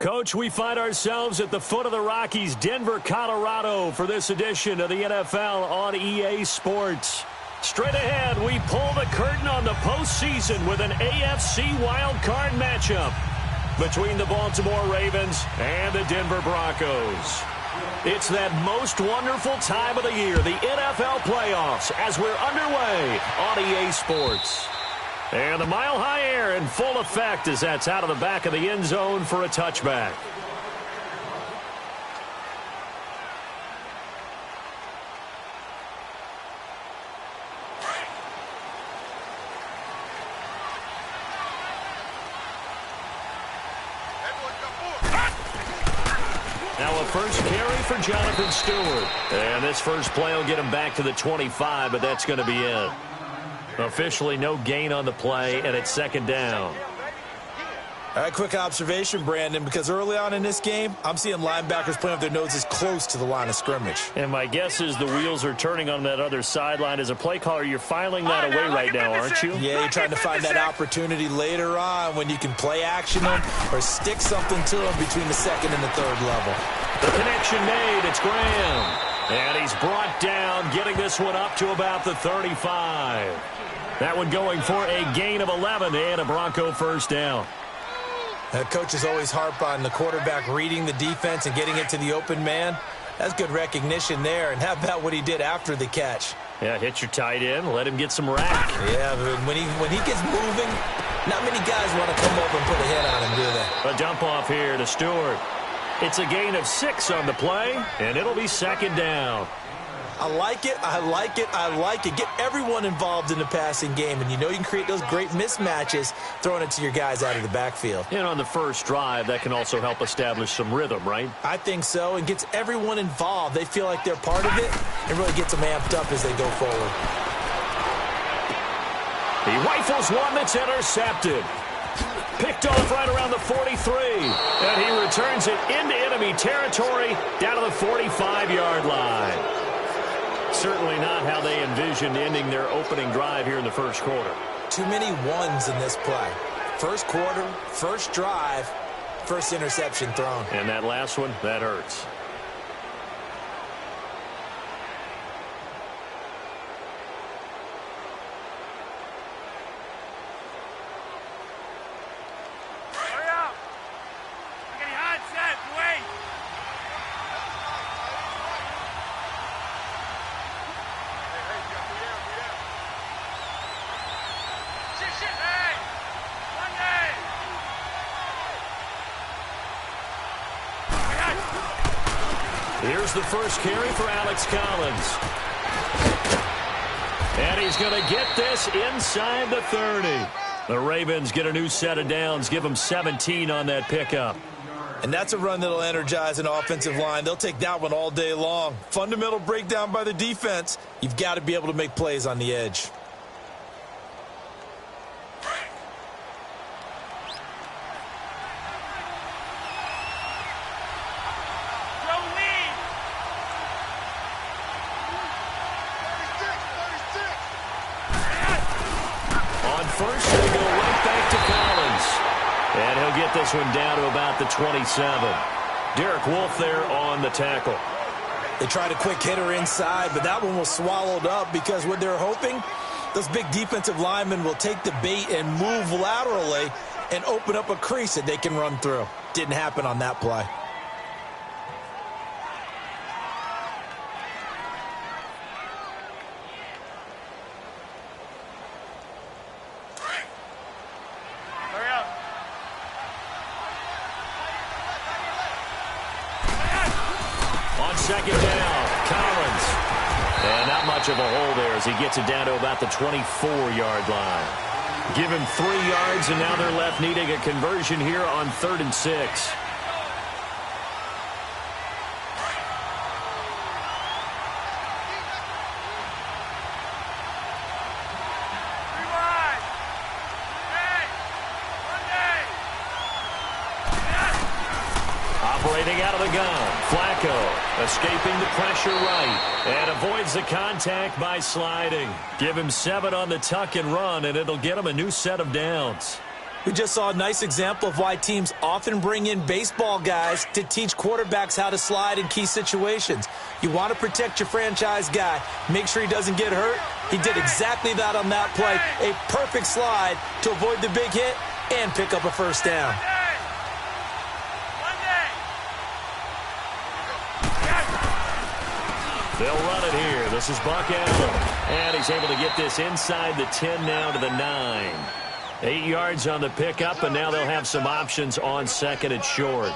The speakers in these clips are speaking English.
Coach, we find ourselves at the foot of the Rockies, Denver, Colorado, for this edition of the NFL on EA Sports. Straight ahead, we pull the curtain on the postseason with an AFC wildcard matchup between the Baltimore Ravens and the Denver Broncos. It's that most wonderful time of the year, the NFL playoffs, as we're underway on EA Sports. And the mile-high air in full effect as that's out of the back of the end zone for a touchback. Now a first carry for Jonathan Stewart. And this first play will get him back to the 25, but that's going to be it. Officially no gain on the play, and it's second down. All right, quick observation, Brandon, because early on in this game, I'm seeing linebackers playing with their noses close to the line of scrimmage. And my guess is the wheels are turning on that other sideline. As a play caller, you're filing that away right now, aren't you? Yeah, you're trying to find that opportunity later on when you can play action them or stick something to them between the second and the third level. The connection made. It's Graham. And he's brought down, getting this one up to about the 35. That one going for a gain of 11 and a Bronco first down. Coaches always harp on the quarterback reading the defense and getting it to the open man. That's good recognition there. And how about what he did after the catch? Yeah, hit your tight end, let him get some rack. Yeah, but when he gets moving, not many guys want to come over and put a hit on him, do they? A dump off here to Stewart. It's a gain of 6 on the play, and it'll be second down. I like it, I like it, I like it. Get everyone involved in the passing game, and you know you can create those great mismatches throwing it to your guys out of the backfield. And on the first drive, that can also help establish some rhythm, right? I think so, and gets everyone involved. They feel like they're part of it, and really gets them amped up as they go forward. He rifles one that's intercepted. Picked off right around the 43, and he returns it into enemy territory down to the 45-yard line. Certainly not how they envisioned ending their opening drive here in the first quarter. Too many ones in this play. First quarter, first drive, first interception thrown. And that last one, that hurts. Here's the first carry for Alex Collins. And he's going to get this inside the 30. The Ravens get a new set of downs, give them 17 on that pickup. And that's a run that'll energize an offensive line. They'll take that one all day long. Fundamental breakdown by the defense. You've got to be able to make plays on the edge. First, they go right back to Collins. And he'll get this one down to about the 27. Derek Wolfe there on the tackle. They tried a quick hitter inside, but that one was swallowed up because what they're hoping, those big defensive linemen will take the bait and move laterally and open up a crease that they can run through. Didn't happen on that play. Second down, Collins. And not much of a hole there as he gets it down to about the 24-yard line. Give him 3 yards, and now they're left needing a conversion here on 3rd and 6. Operating out of the gun, Flacco escaping the pressure right and avoids the contact by sliding. Give him 7 on the tuck and run, and it'll get him a new set of downs. We just saw a nice example of why teams often bring in baseball guys to teach quarterbacks how to slide in key situations. You want to protect your franchise guy. Make sure he doesn't get hurt. He did exactly that on that play. A perfect slide to avoid the big hit and pick up a first down. They'll run it here. This is Buck Allen. And he's able to get this inside the 10 now to the 9. 8 yards on the pickup, and now they'll have some options on second and short.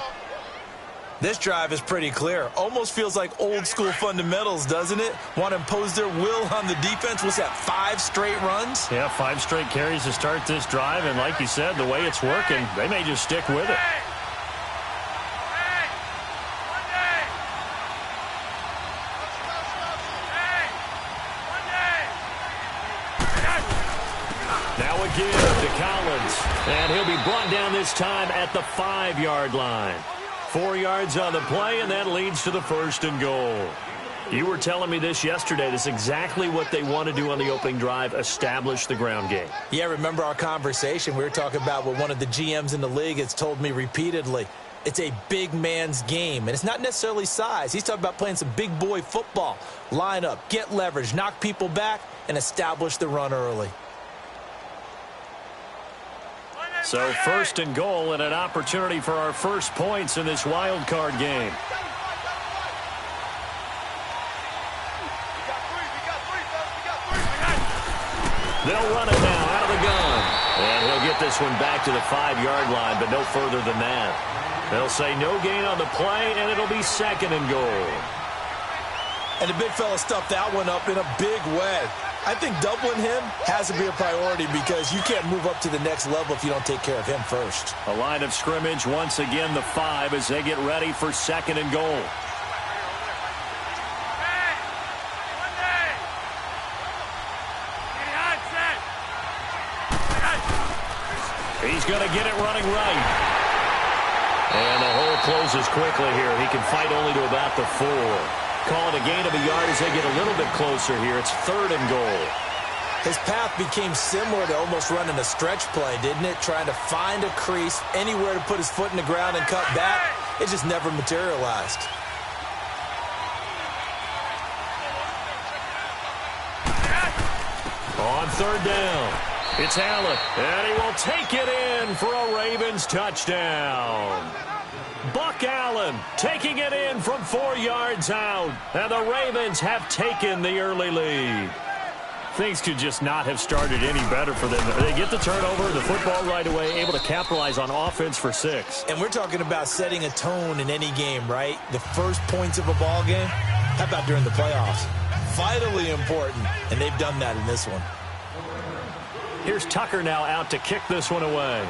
This drive is pretty clear. Almost feels like old school fundamentals, doesn't it? Want to impose their will on the defense. What's that, 5 straight runs? Yeah, 5 straight carries to start this drive, and like you said, the way it's working, they may just stick with it. Give to Collins, and he'll be brought down this time at the 5-yard line. 4 yards on the play, and that leads to the 1st and goal. You were telling me this yesterday. This is exactly what they want to do on the opening drive, establish the ground game. Yeah, remember our conversation? We were talking about what one of the GMs in the league has told me repeatedly. It's a big man's game, and it's not necessarily size. He's talking about playing some big boy football. Line up, get leverage, knock people back, and establish the run early. So 1st and goal and an opportunity for our first points in this wild card game. They'll run it now out of the gun. And he'll get this one back to the 5-yard line, but no further than that. They'll say no gain on the play, and it'll be 2nd and goal. And the big fella stuffed that one up in a big way. I think doubling him has to be a priority because you can't move up to the next level if you don't take care of him first. A line of scrimmage, once again the 5 as they get ready for 2nd and goal. He's going to get it running right. And the hole closes quickly here. He can fight only to about the 4. Call it a gain of a yard as they get a little bit closer here. It's 3rd and goal. His path became similar to almost running a stretch play, didn't it? Trying to find a crease, anywhere to put his foot in the ground and cut back. It just never materialized. On 3rd down, it's Allen, and he will take it in for a Ravens touchdown. Buck Allen taking it in from 4 yards out, and the Ravens have taken the early lead. Things could just not have started any better for them. They get the turnover, the football right away, able to capitalize on offense for 6. And we're talking about setting a tone in any game, right? The first points of a ball game. How about during the playoffs? Vitally important, and they've done that in this one. Here's Tucker now out to kick this one away.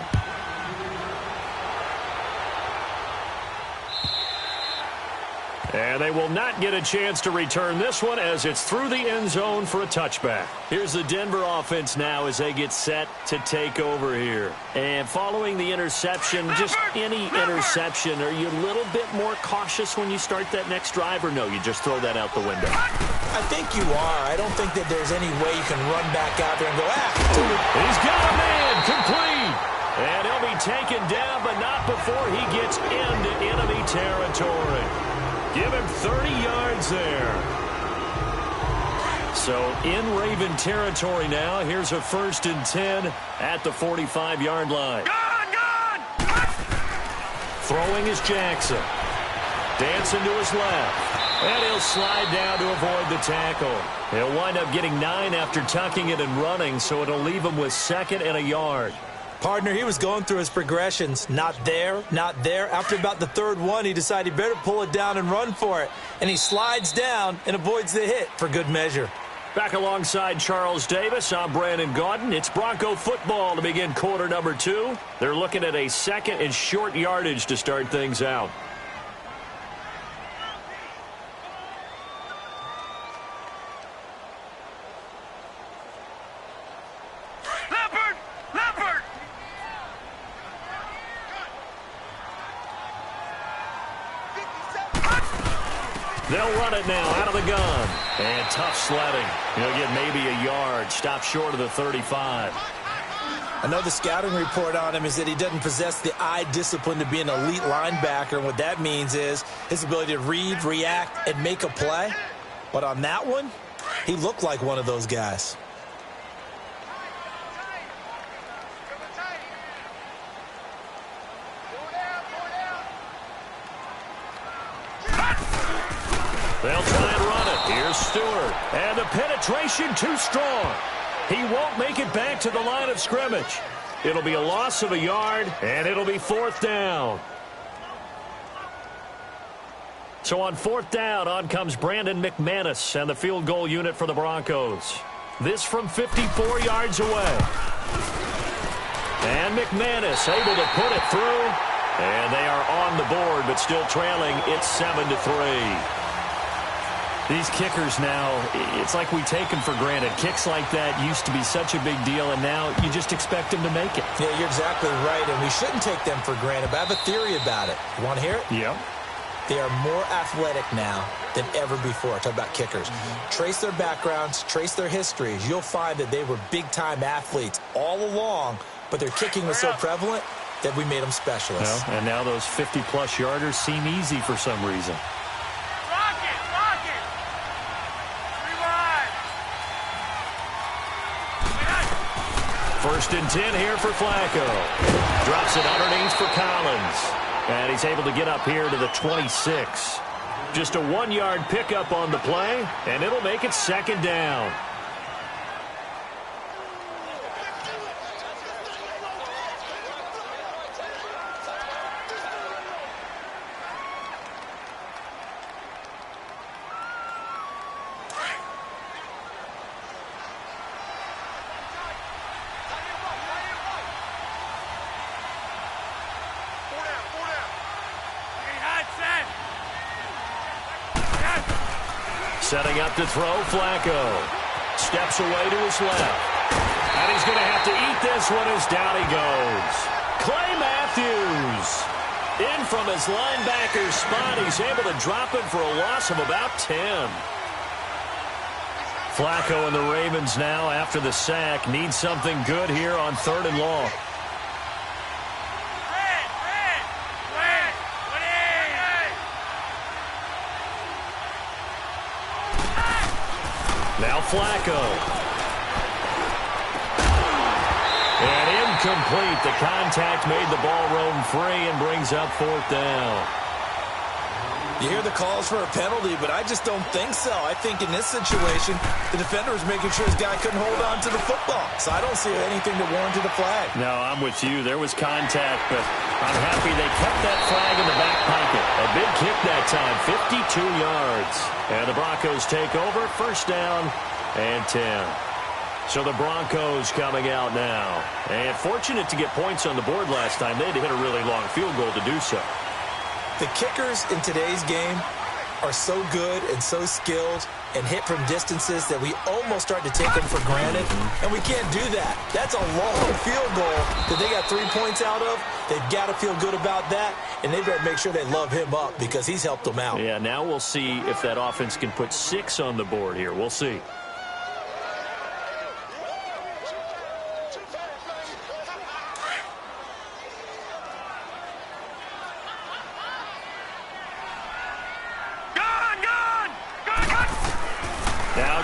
And they will not get a chance to return this one as it's through the end zone for a touchback. Here's the Denver offense now as they get set to take over here. And following the interception, just any interception, are you a little bit more cautious when you start that next drive, or no, you just throw that out the window? I think you are. I don't think that there's any way you can run back out there and go, He's got a man, complete. And he'll be taken down, but not before he gets into enemy territory. Give him 30 yards there. So in Raven territory now. Here's a 1st and 10 at the 45-yard line. Throwing is Jackson. Dancing to his left. And he'll slide down to avoid the tackle. He'll wind up getting 9 after tucking it and running, so it'll leave him with 2nd and a yard. Partner, he was going through his progressions. Not there, not there. After about the 3rd one, he decided he better pull it down and run for it. And he slides down and avoids the hit for good measure. Back alongside Charles Davis, I'm Brandon Gaudin. It's Bronco football to begin quarter number 2. They're looking at a 2nd and short yardage to start things out. They'll run it now out of the gun. And tough sledding. He'll get maybe a yard. Stop short of the 35. I know the scouting report on him is that he doesn't possess the eye discipline to be an elite linebacker. And what that means is his ability to read, react, and make a play. But on that one, he looked like one of those guys. They'll try and run it. Here's Stewart. And the penetration too strong. He won't make it back to the line of scrimmage. It'll be a loss of a yard, and it'll be 4th down. So on 4th down, on comes Brandon McManus and the field goal unit for the Broncos. This from 54 yards away. And McManus able to put it through. And they are on the board, but still trailing. It's 7-3. These kickers now, it's like we take them for granted. Kicks like that used to be such a big deal, and now you just expect them to make it. Yeah, you're exactly right, and we shouldn't take them for granted, but I have a theory about it. You want to hear it? Yeah. They are more athletic now than ever before. Talk about kickers. Trace their backgrounds, trace their histories. You'll find that they were big-time athletes all along, but their kicking was so prevalent that we made them specialists. Well, and now those 50-plus yarders seem easy for some reason. First and 10 here for Flacco. Drops it underneath for Collins. And he's able to get up here to the 26. Just a 1-yard pickup on the play, and it'll make it 2nd down. Setting up to throw, Flacco. Steps away to his left. And he's going to have to eat this one as down he goes. Clay Matthews. In from his linebacker spot. He's able to drop it for a loss of about 10. Flacco and the Ravens now, after the sack, need something good here on 3rd and long. Now Flacco. And incomplete. The contact made the ball roam free and brings up 4th down. You hear the calls for a penalty, but I just don't think so. I think in this situation, the defender was making sure his guy couldn't hold on to the football. So I don't see anything that warranted a flag. No, I'm with you. There was contact, but I'm happy they kept that flag in the back pocket. A big kick that time, 52 yards. And the Broncos take over, 1st down and 10. So the Broncos coming out now. And fortunate to get points on the board last time. They had to hit a really long field goal to do so. The kickers in today's game are so good and so skilled and hit from distances that we almost start to take them for granted, and we can't do that. That's a long field goal that they got 3 points out of. They've got to feel good about that, and they better make sure they love him up because he's helped them out. Yeah, now we'll see if that offense can put 6 on the board here. We'll see.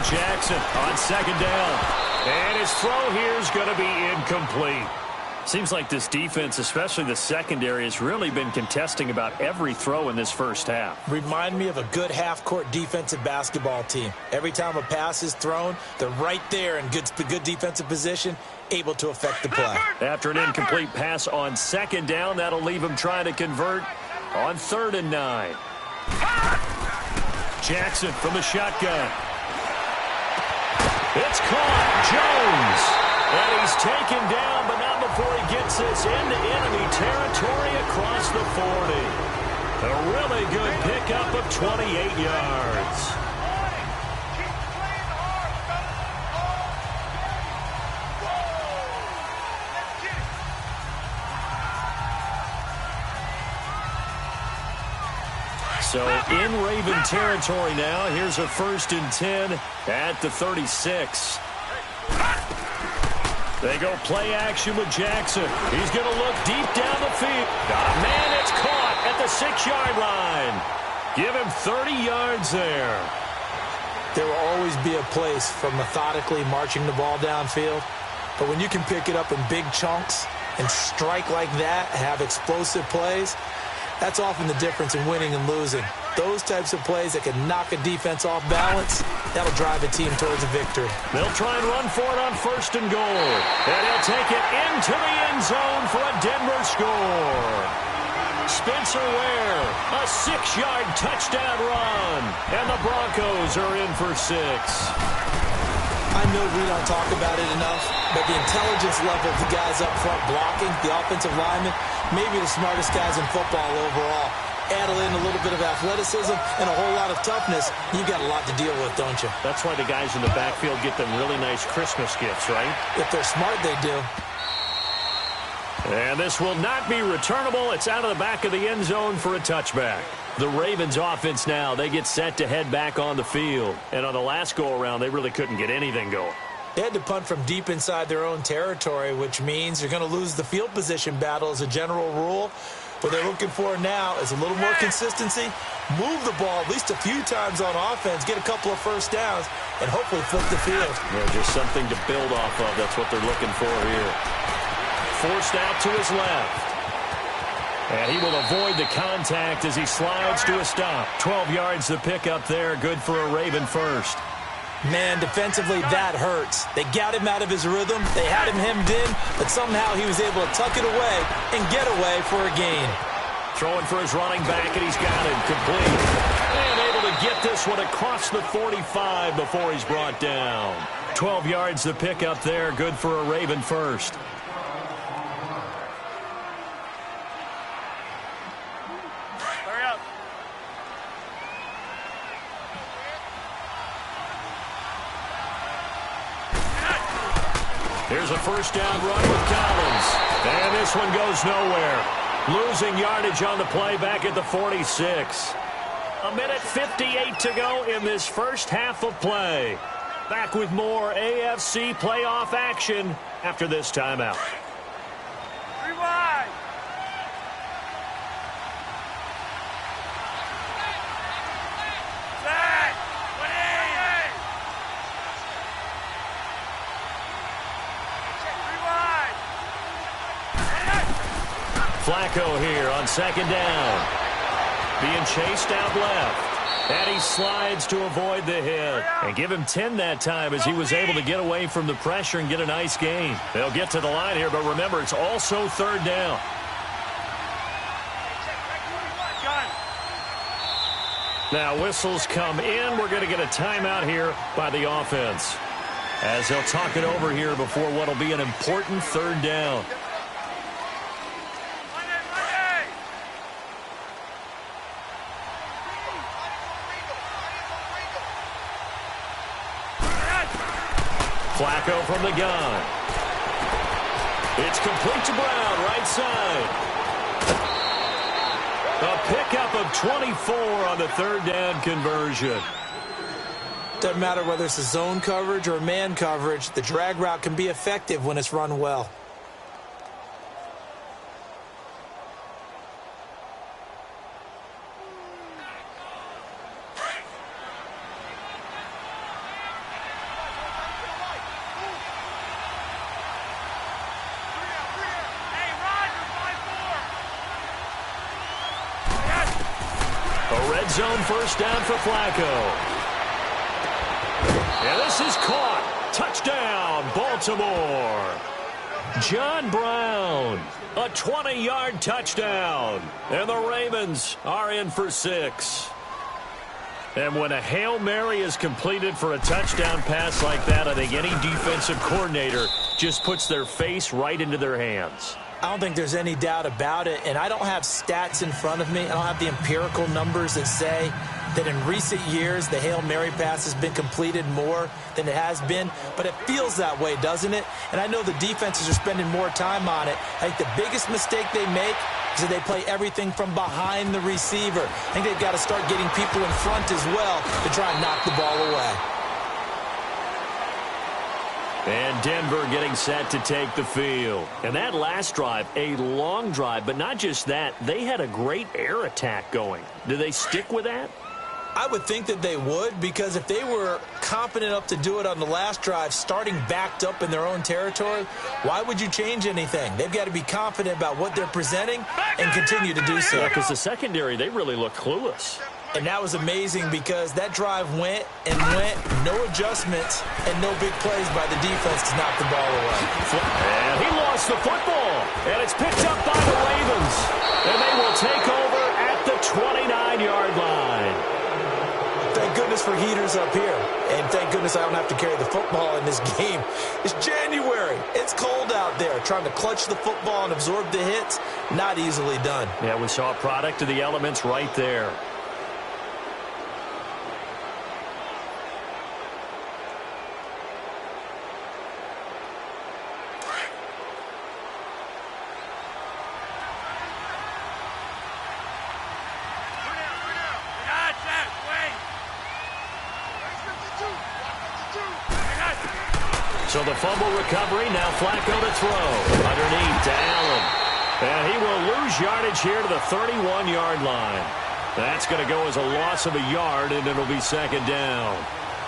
Jackson on 2nd down. And his throw here is going to be incomplete. Seems like this defense, especially the secondary, has really been contesting about every throw in this first half. Remind me of a good half-court defensive basketball team. Every time a pass is thrown, they're right there in good defensive position, able to affect the play. After an incomplete pass on 2nd down, that'll leave him trying to convert on 3rd and 9. Jackson from the shotgun. It's caught. Jones. And he's taken down, but not before he gets this into enemy territory across the 40. A really good pickup of 28 yards. So in Raven territory now. Here's a 1st and 10 at the 36. They go play action with Jackson. He's going to look deep down the field. Got a man that's caught at the 6-yard line. Give him 30 yards there. There will always be a place for methodically marching the ball downfield. But when you can pick it up in big chunks and strike like that, have explosive plays, that's often the difference in winning and losing. Those types of plays that can knock a defense off balance, that'll drive a team towards a victory. They'll try and run for it on 1st and goal. And he'll take it into the end zone for a Denver score. Spencer Ware, a 6-yard touchdown run. And the Broncos are in for 6. I know we don't talk about it enough, but the intelligence level of the guys up front blocking, the offensive linemen, maybe the smartest guys in football overall. Add in a little bit of athleticism and a whole lot of toughness, you've got a lot to deal with, don't you? That's why the guys in the backfield get them really nice Christmas gifts, right? If they're smart, they do. And this will not be returnable. It's out of the back of the end zone for a touchback. The Ravens offense now, they get set to head back on the field. And on the last go-around, they really couldn't get anything going. They had to punt from deep inside their own territory, which means you're going to lose the field position battle as a general rule. What they're looking for now is a little more consistency, move the ball at least a few times on offense, get a couple of first downs, and hopefully flip the field. Yeah, just something to build off of. That's what they're looking for here. Forced out to his left. And he will avoid the contact as he slides to a stop. 12 yards to pick up there. Good for a Raven first. Man, defensively, that hurts. They got him out of his rhythm. They had him hemmed in, but somehow he was able to tuck it away and get away for a gain. Throwing for his running back, and he's got it complete. And able to get this one across the 45 before he's brought down. 12 yards to pick up there. Good for a Raven first. Here's a first down run with Collins. And this one goes nowhere. Losing yardage on the play back at the 46. A minute 58 to go in this first half of play. Back with more AFC playoff action after this timeout. Rewind. Flacco here on 2nd down. Being chased out left. And he slides to avoid the hit. And give him 10 that time as he was able to get away from the pressure and get a nice gain. They'll get to the line here, but remember, it's also 3rd down. Now whistles come in. We're going to get a timeout here by the offense, as they'll talk it over here before what will be an important 3rd down. Flacco from the gun. It's complete to Brown, right side. A pickup of 24 on the 3rd down conversion. Doesn't matter whether it's a zone coverage or man coverage, the drag route can be effective when it's run well. Zone first down for Flacco. And this is caught. Touchdown, Baltimore. John Brown, a 20-yard touchdown. And the Ravens are in for 6. And when a Hail Mary is completed for a touchdown pass like that, I think any defensive coordinator just puts their face right into their hands. I don't think there's any doubt about it, and I don't have stats in front of me. I don't have the empirical numbers that say that in recent years the Hail Mary pass has been completed more than it has been, but it feels that way, doesn't it? And I know the defenses are spending more time on it. I think the biggest mistake they make is that they play everything from behind the receiver. I think they've got to start getting people in front as well to try and knock the ball away. And Denver getting set to take the field. And that last drive, a long drive, but not just that, they had a great air attack going. Do they stick with that? I would think that they would, because if they were confident enough to do it on the last drive, starting backed up in their own territory, why would you change anything? They've got to be confident about what they're presenting and continue to do so. Yeah, because the secondary, they really look clueless. And that was amazing because that drive went and went, no adjustments, and no big plays by the defense to knock the ball away. And he lost the football, and it's picked up by the Ravens. And they will take over at the 29-yard line. Thank goodness for heaters up here. And thank goodness I don't have to carry the football in this game. It's January. It's cold out there. Trying to clutch the football and absorb the hits, not easily done. Yeah, we saw a product of the elements right there. So the fumble recovery, now Flacco to throw. Underneath to Allen. And he will lose yardage here to the 31-yard line. That's going to go as a loss of a yard, and it'll be second down.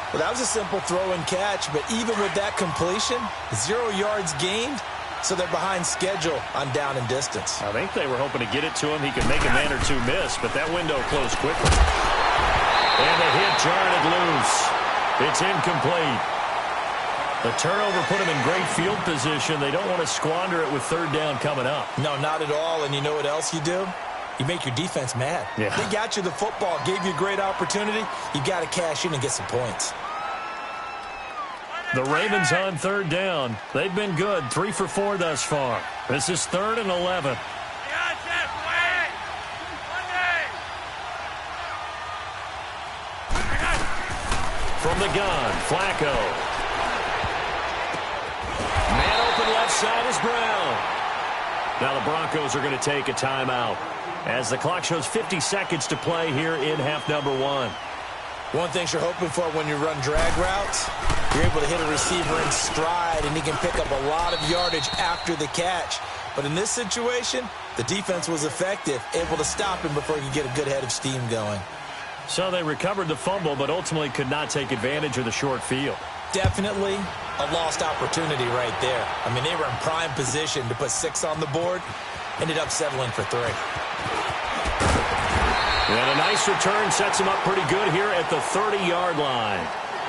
Well, that was a simple throw and catch, but even with that completion, 0 yards gained, so they're behind schedule on down and distance. I think they were hoping to get it to him. He could make a man or two miss, but that window closed quickly. And the hit jarred it loose. It's incomplete. The turnover put him in great field position. They don't want to squander it with third down coming up. No, not at all. And you know what else you do? You make your defense mad. Yeah. They got you the football, gave you a great opportunity. You got to cash in and get some points. The Ravens on third down. They've been good, 3 for 4 thus far. This is 3rd and 11. From the gun, Flacco. Man open left side is Brown. Now the Broncos are going to take a timeout as the clock shows 50 seconds to play here in half number 1. One thing you're hoping for when you run drag routes, you're able to hit a receiver in stride, and he can pick up a lot of yardage after the catch. But in this situation, the defense was effective, able to stop him before he could get a good head of steam going. So they recovered the fumble, but ultimately could not take advantage of the short field. Definitely a lost opportunity right there. I mean, they were in prime position to put 6 on the board, ended up settling for 3. And a nice return sets him up pretty good here at the 30-yard line.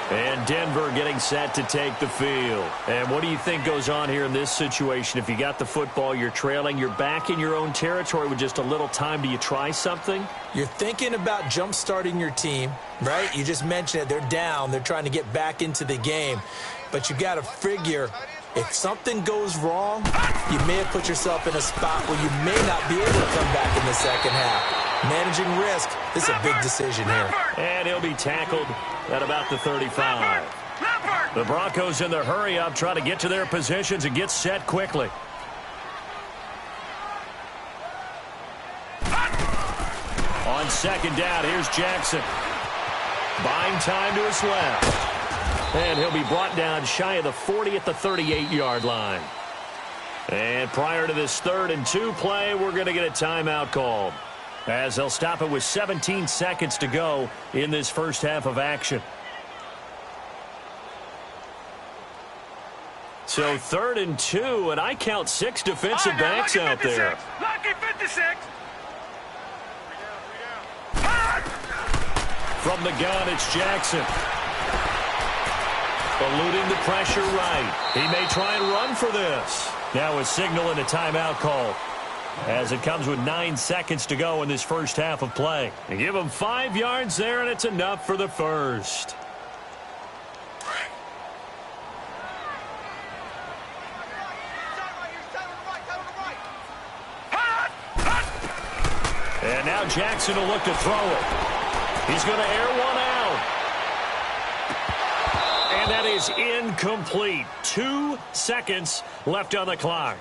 And Denver getting set to take the field. And what do you think goes on here in this situation? If you got the football, you're trailing, you're back in your own territory with just a little time. Do you try something? You're thinking about jump-starting your team, right? You just mentioned it. They're down. They're trying to get back into the game. But you got to figure, if something goes wrong, you may have put yourself in a spot where you may not be able to come back in the second half. Managing risk, this is a big decision here. And he'll be tackled at about the 35. The Broncos in the hurry-up try to get to their positions and get set quickly. On second down, here's Jackson. Buying time to his left. And he'll be brought down shy of the 40 at the 38-yard line. And prior to this 3rd and 2 play, we're going to get a timeout called, as they'll stop it with 17 seconds to go in this first half of action. So 3rd and 2, and I count 6 defensive backs out there. Lucky 56. From the gun, it's Jackson. Eluding the pressure right. He may try and run for this. Now a signal and a timeout call, as it comes with 9 seconds to go in this first half of play. They give him 5 yards there, and it's enough for the first. And now Jackson will look to throw it. He's going to air one out. And that is incomplete. 2 seconds left on the clock.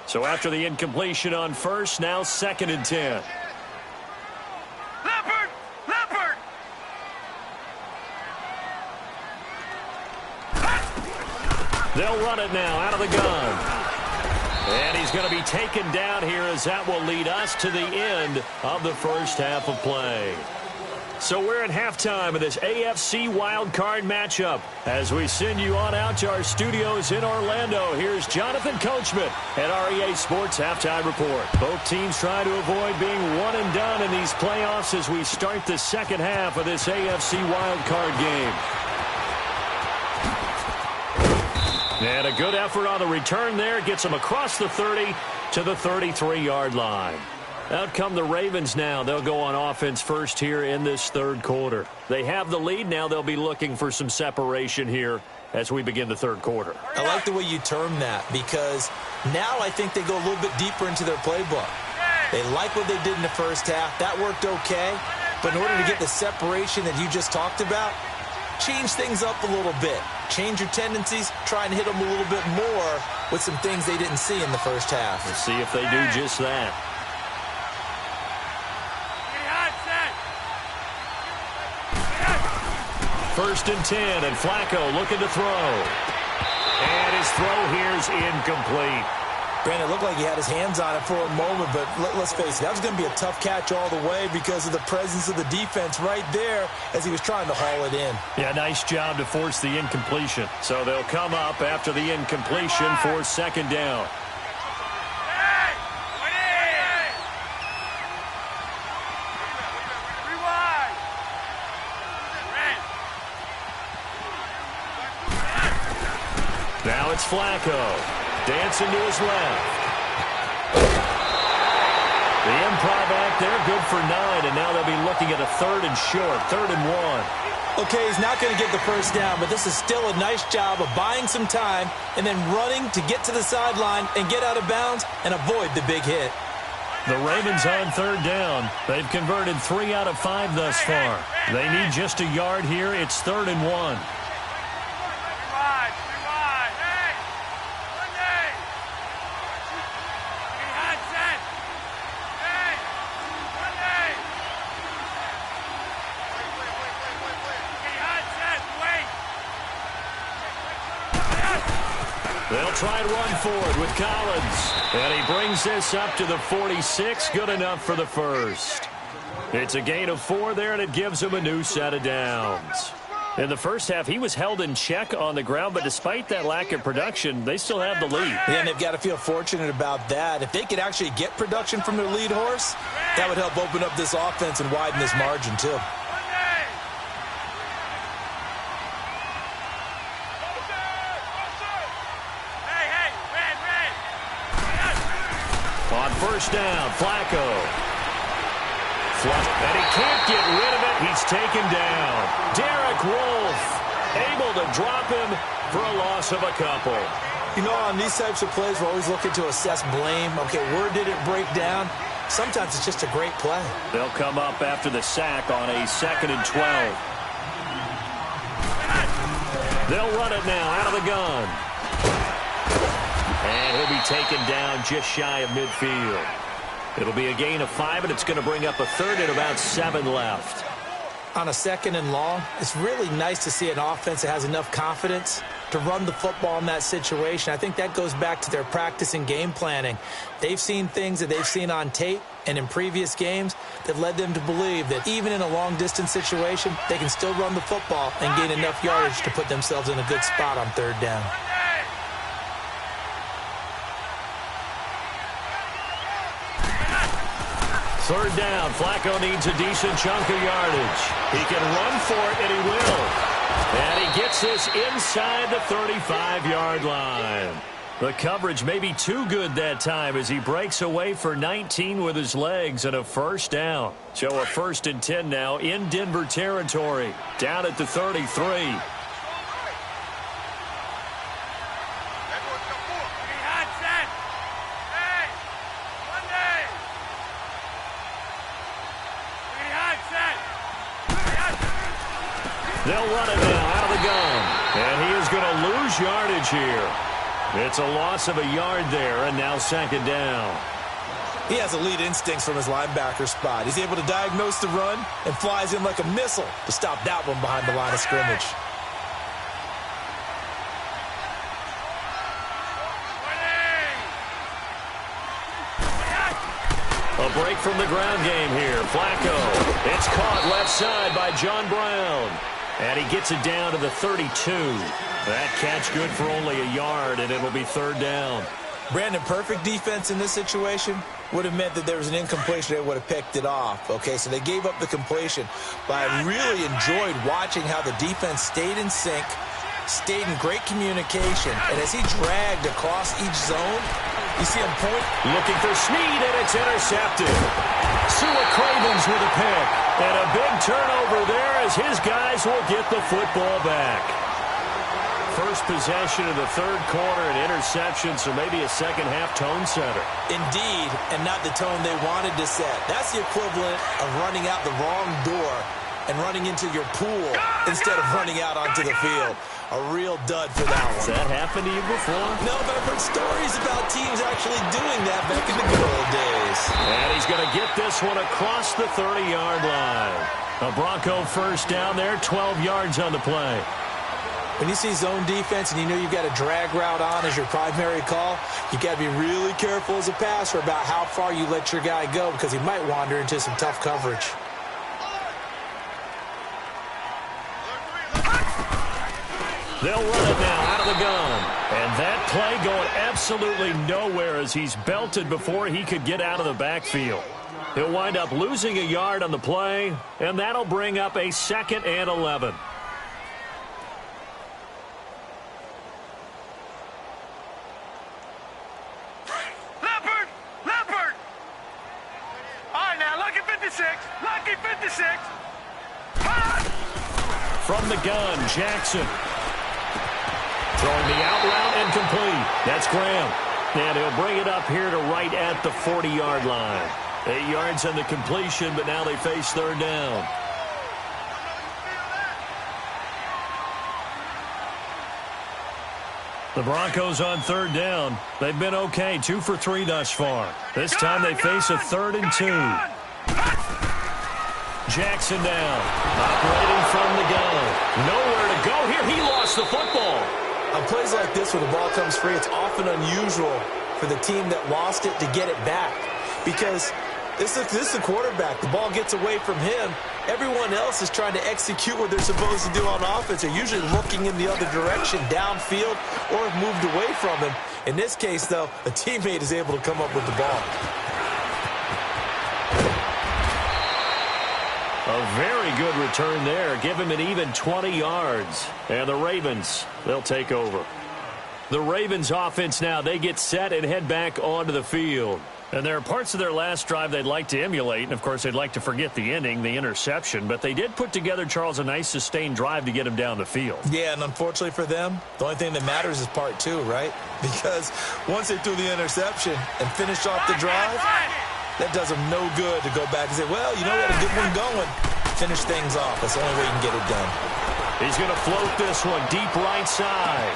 So after the incompletion on first, now 2nd and 10. They'll run it now out of the gun. And he's going to be taken down here as that will lead us to the end of the first half of play. So we're at halftime of this AFC wildcard matchup. As we send you on out to our studios in Orlando, here's Jonathan Coachman at REA Sports Halftime Report. Both teams try to avoid being one and done in these playoffs as we start the second half of this AFC wildcard game. And a good effort on the return there. Gets them across the 30 to the 33-yard line. Out come the Ravens now. They'll go on offense first here in this third quarter. They have the lead. Now they'll be looking for some separation here as we begin the third quarter. I like the way you term that because now I think they go a little bit deeper into their playbook. They like what they did in the first half. That worked okay. But in order to get the separation that you just talked about, change things up a little bit. Change your tendencies. Try and hit them a little bit more with some things they didn't see in the first half. We'll see if they do just that. First and 10, and Flacco looking to throw. And his throw here is incomplete. Brandon, it looked like he had his hands on it for a moment, but let's face it, that was going to be a tough catch all the way because of the presence of the defense right there as he was trying to haul it in. Yeah, nice job to force the incompletion. So they'll come up after the incompletion for second down. Now it's Flacco. Dancing to his left. The improv act there, good for 9, and now they'll be looking at a third and short, 3rd and 1. Okay, he's not going to get the first down, but this is still a nice job of buying some time and then running to get to the sideline and get out of bounds and avoid the big hit. The Ravens on 3rd down. They've converted 3 out of 5 thus far. They need just a yard here. It's 3rd and 1. They'll try and run forward with Collins. And he brings this up to the 46. Good enough for the first. It's a gain of 4 there, and it gives him a new set of downs. In the first half, he was held in check on the ground, but despite that lack of production, they still have the lead. Yeah, and they've got to feel fortunate about that. If they could actually get production from their lead horse, that would help open up this offense and widen this margin, too. On first down, Flacco. And he can't get rid of it. He's taken down. Derek Wolfe able to drop him for a loss of a couple. You know, on these types of plays, we're always looking to assess blame. Okay, where did it break down? Sometimes it's just a great play. They'll come up after the sack on a 2nd and 12. They'll run it now out of the gun. And he'll be taken down just shy of midfield. It'll be a gain of 5, and it's going to bring up a 3rd and about 7 left. On a 2nd and long, it's really nice to see an offense that has enough confidence to run the football in that situation. I think that goes back to their practice and game planning. They've seen things that they've seen on tape and in previous games that led them to believe that even in a long-distance situation, they can still run the football and gain enough yardage to put themselves in a good spot on 3rd down. Third down, Flacco needs a decent chunk of yardage. He can run for it, and he will. And he gets this inside the 35-yard line. The coverage may be too good that time as he breaks away for 19 with his legs and a first down. So a 1st and 10 now in Denver territory, down at the 33. They'll run it now out of the gun. And he is going to lose yardage here. It's a loss of a yard there, and now 2nd down. He has elite instincts from his linebacker spot. He's able to diagnose the run and flies in like a missile to stop that one behind the line of scrimmage. A break from the ground game here. Flacco. It's caught left side by John Brown. And he gets it down to the 32. That catch good for only a yard, and it'll be third down. Brandon, perfect defense in this situation would have meant that there was an incompletion. They would have picked it off. Okay, so they gave up the completion. But I really enjoyed watching how the defense stayed in sync, stayed in great communication. And as he dragged across each zone, you see him point. Looking for Snead, and it's intercepted. Sua Cravens with a pick. And a big turnover there as his guys will get the football back. First possession of the third quarter, an interception, so maybe a second-half tone setter. Indeed, and not the tone they wanted to set. That's the equivalent of running out the wrong door and running into your pool instead of running out onto the field. A real dud for that one. Has that happened to you before? No, but I've heard stories about teams actually doing that back in the good old days. And he's going to get this one across the 30-yard line. A Bronco first down there, 12 yards on the play. When you see zone defense and you know you've got a drag route on as your primary call, you got to be really careful as a passer about how far you let your guy go because he might wander into some tough coverage. They'll run it now out of the gun. And that play going absolutely nowhere as he's belted before he could get out of the backfield. He'll wind up losing a yard on the play, and that'll bring up a 2nd and 11. From the gun, Jackson. Throwing the out route and complete. That's Graham. And he'll bring it up here to right at the 40-yard line. 8 yards on the completion, but now they face third down. The Broncos on third down. They've been okay, 2 for 3 thus far. This time they face a 3rd and 2. Jackson down. Operating from the gun. Nowhere to go here. He lost the football. On plays like this where the ball comes free, it's often unusual for the team that lost it to get it back. Because this is the quarterback. The ball gets away from him. Everyone else is trying to execute what they're supposed to do on offense. They're usually looking in the other direction, downfield, or have moved away from him. In this case, though, a teammate is able to come up with the ball. A very good return there. Give him an even 20 yards. And the Ravens, they'll take over. The Ravens offense now, they get set and head back onto the field. And there are parts of their last drive they'd like to emulate. And, of course, they'd like to forget the ending, the interception. But they did put together, Charles, a nice sustained drive to get him down the field. Yeah, and unfortunately for them, the only thing that matters is part 2, right? Because once they threw the interception and finished off the drive, that does them no good to go back and say, well, you know, we had a good one going. Finish things off. That's the only way you can get it done. He's going to float this one deep right side.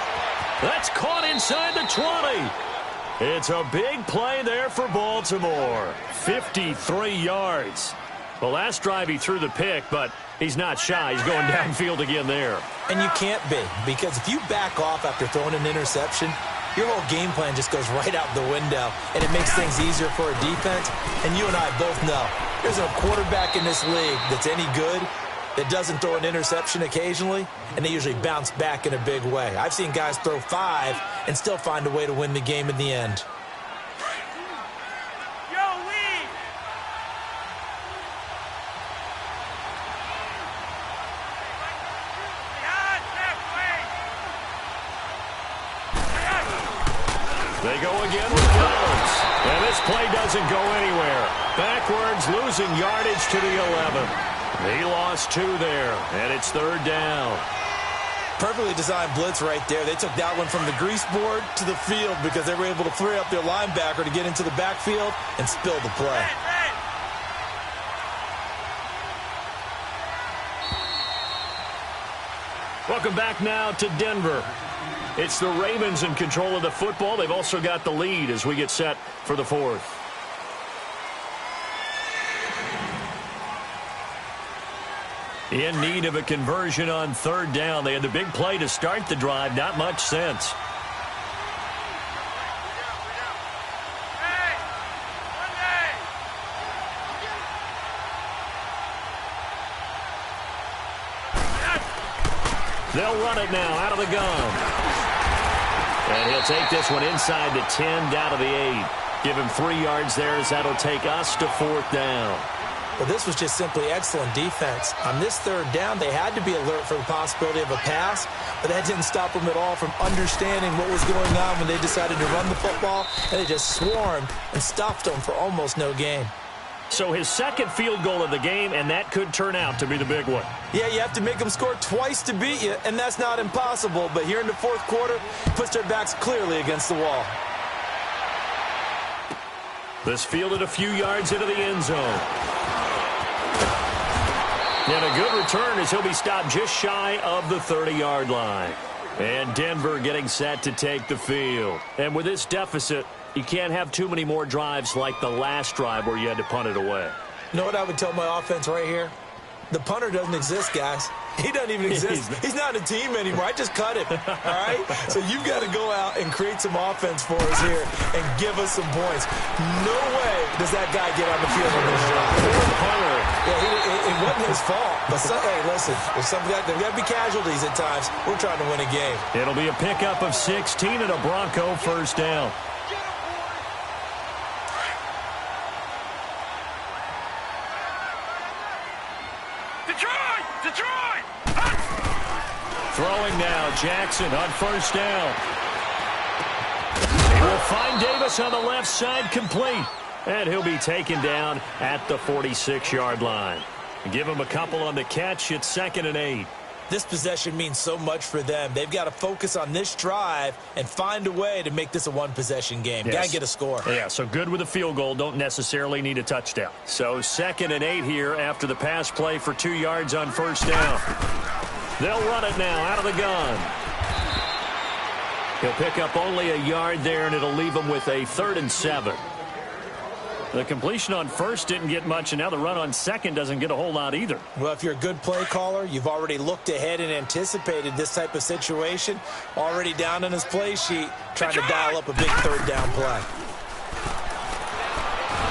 That's caught inside the 20. It's a big play there for Baltimore. 53 yards. The last drive he threw the pick, but he's not shy. He's going downfield again there. And you can't be, because if you back off after throwing an interception, your whole game plan just goes right out the window, and it makes things easier for a defense. And you and I both know there's a quarterback in this league that's any good that doesn't throw an interception occasionally, and they usually bounce back in a big way. I've seen guys throw 5 and still find a way to win the game in the end. They go again with Jones. And this play doesn't go anywhere. Backwards, losing yardage to the 11. He lost 2 there, and it's third down. Perfectly designed blitz right there. They took that one from the grease board to the field because they were able to free up their linebacker to get into the backfield and spill the play. Welcome back now to Denver. It's the Ravens in control of the football. They've also got the lead as we get set for the 4th. In need of a conversion on third down. They had the big play to start the drive. Not much sense. They'll run it now out of the gun. And he'll take this one inside the 10, down to the 8. Give him 3 yards there as that'll take us to 4th down. Well, this was just simply excellent defense. On this 3rd down, they had to be alert for the possibility of a pass, but that didn't stop them at all from understanding what was going on when they decided to run the football, and they just swarmed and stuffed them for almost no gain. So his 2nd field goal of the game, and that could turn out to be the big one. Yeah, you have to make them score twice to beat you, and that's not impossible. But here in the 4th quarter, puts their backs clearly against the wall. This fielded a few yards into the end zone. And a good return as he'll be stopped just shy of the 30-yard line. And Denver getting set to take the field. And with this deficit, you can't have too many more drives like the last drive where you had to punt it away. You know what I would tell my offense right here? The punter doesn't exist, guys. He doesn't even exist. He's not a team anymore. I just cut him, all right? So you've got to go out and create some offense for us here and give us some points. No way does that guy get on the field on this drive. Yeah, it wasn't his fault. But, hey, listen, there's got to be casualties at times. We're trying to win a game. It'll be a pickup of 16 and a Bronco 1st down. Throwing now, Jackson on 1st down. He will find Davis on the left side, complete. And he'll be taken down at the 46-yard line. Give him a couple on the catch. It's 2nd and 8. This possession means so much for them. They've got to focus on this drive and find a way to make this a one-possession game. Yes. Got to get a score. Yeah, so good with a field goal. Don't necessarily need a touchdown. So 2nd and 8 here after the pass play for 2 yards on 1st down. They'll run it now out of the gun. He'll pick up only a yard there, and it'll leave him with a 3rd and 7. The completion on 1st didn't get much, and now the run on 2nd doesn't get a whole lot either. Well, if you're a good play caller, you've already looked ahead and anticipated this type of situation. Already down on his play sheet, trying to dial up a big 3rd down play.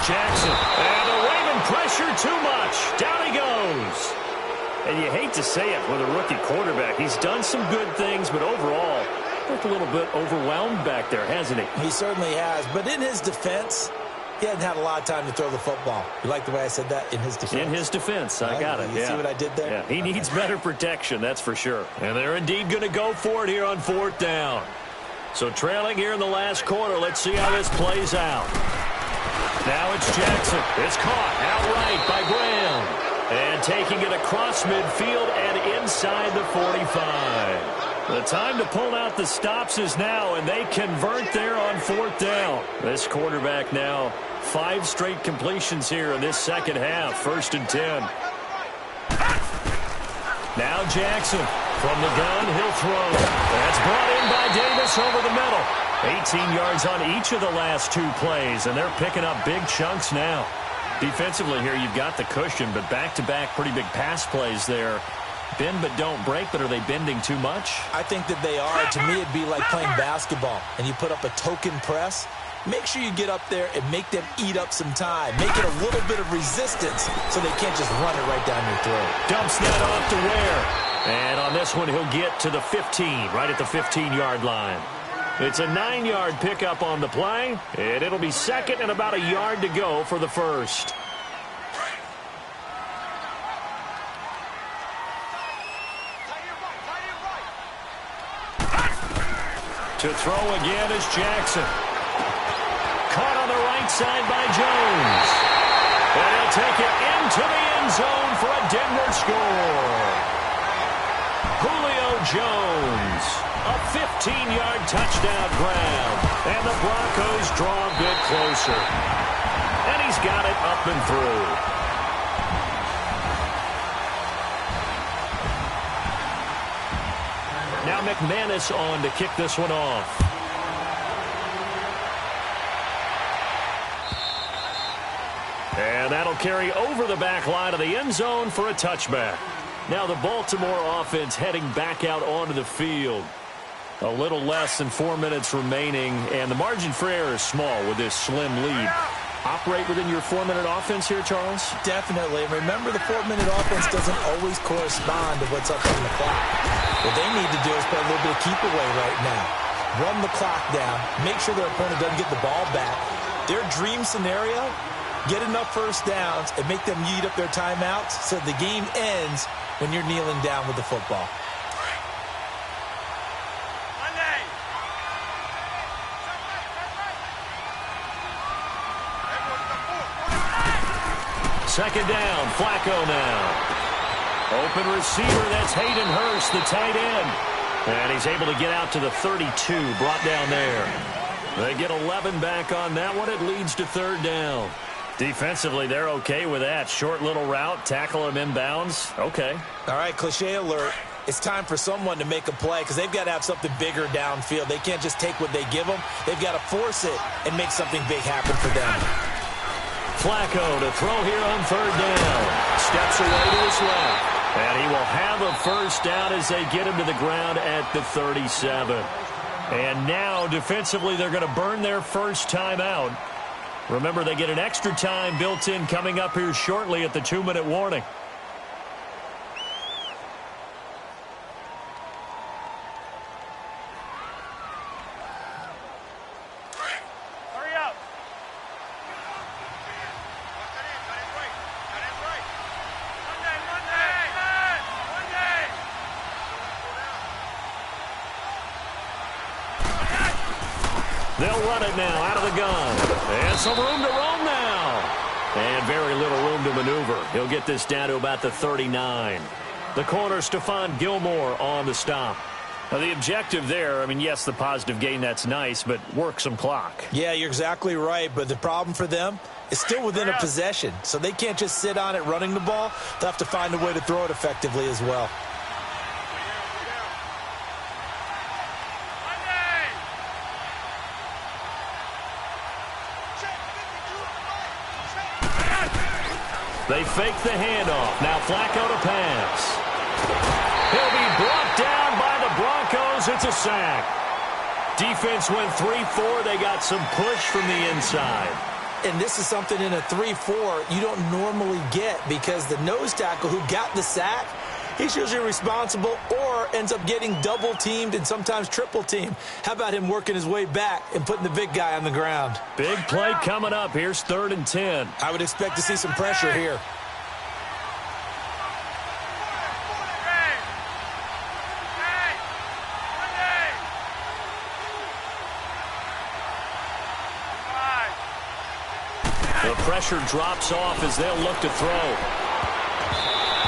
Jackson, and the Raven pressure too much. Down he goes. And you hate to say it with a rookie quarterback. He's done some good things, but overall, looked a little bit overwhelmed back there, hasn't he? He certainly has. But in his defense, he hasn't had a lot of time to throw the football. You like the way I said that? In his defense? In his defense. I got it. You see what I did there? Yeah, he needs better protection, that's for sure. And they're indeed going to go for it here on 4th down. So trailing here in the last quarter. Let's see how this plays out. Now it's Jackson. It's caught outright by Graham. And taking it across midfield and inside the 45. The time to pull out the stops is now, and they convert there on 4th down. This quarterback now 5 straight completions here in this 2nd half. 1st and 10. Now Jackson from the gun. He'll throw. That's brought in by Davis over the middle. 18 yards on each of the last 2 plays, and they're picking up big chunks now. Defensively here, you've got the cushion, but back-to-back pretty big pass plays there. Bend but don't break, but are they bending too much? I think that they are. To me, it'd be like playing basketball, and you put up a token press. Make sure you get up there and make them eat up some time. Make it a little bit of resistance so they can't just run it right down your throat. Dumps that off to Ware. And on this one, he'll get to the 15, right at the 15-yard line. It's a 9-yard pickup on the play, and it'll be 2nd and about a yard to go for the 1st. To throw again is Jackson. Caught on the right side by Jones. And he'll take it into the end zone for a Denver score. Julio Jones, a 15-yard touchdown grab. And the Broncos draw a bit closer. And he's got it up and through. Now McManus on to kick this one off. And that'll carry over the back line of the end zone for a touchback. Now the Baltimore offense heading back out onto the field. A little less than 4 minutes remaining, and the margin for error is small with this slim lead. Operate within your 4-minute offense here, Charles? Definitely. Remember, the 4-minute offense doesn't always correspond to what's up on the clock. What they need to do is play a little bit of keep away right now. Run the clock down. Make sure their opponent doesn't get the ball back. Their dream scenario, get enough first downs and make them eat up their timeouts so the game ends when you're kneeling down with the football. Second down, Flacco now. Open receiver, that's Hayden Hurst, the tight end. And he's able to get out to the 32, brought down there. They get 11 back on that one. It leads to third down. Defensively, they're okay with that. Short little route, tackle him inbounds. Okay. All right, cliche alert. It's time for someone to make a play because they've got to have something bigger downfield. They can't just take what they give them. They've got to force it and make something big happen for them. Flacco to throw here on third down. Steps away to his left. And he will have a first down as they get him to the ground at the 37. And now, defensively, they're going to burn their first time out. Remember, they get an extra time built in coming up here shortly at the 2-minute warning. They'll run it now out of the gun. And some room to roam now. And very little room to maneuver. He'll get this down to about the 39. The corner, Stephon Gilmore on the stop. Now, the objective there, I mean, yes, the positive gain, that's nice, but work some clock. Yeah, you're exactly right, but the problem for them is still within a possession. So they can't just sit on it running the ball. They'll have to find a way to throw it effectively as well. They fake the handoff. Now Flacco to pass. He'll be brought down by the Broncos. It's a sack. Defense went 3-4. They got some push from the inside. And this is something in a 3-4 you don't normally get because the nose tackle who got the sack, he's usually responsible or ends up getting double-teamed and sometimes triple-teamed. How about him working his way back and putting the big guy on the ground? Big play coming up. Here's 3rd and 10. I would expect to see some pressure here. The pressure drops off as they'll look to throw.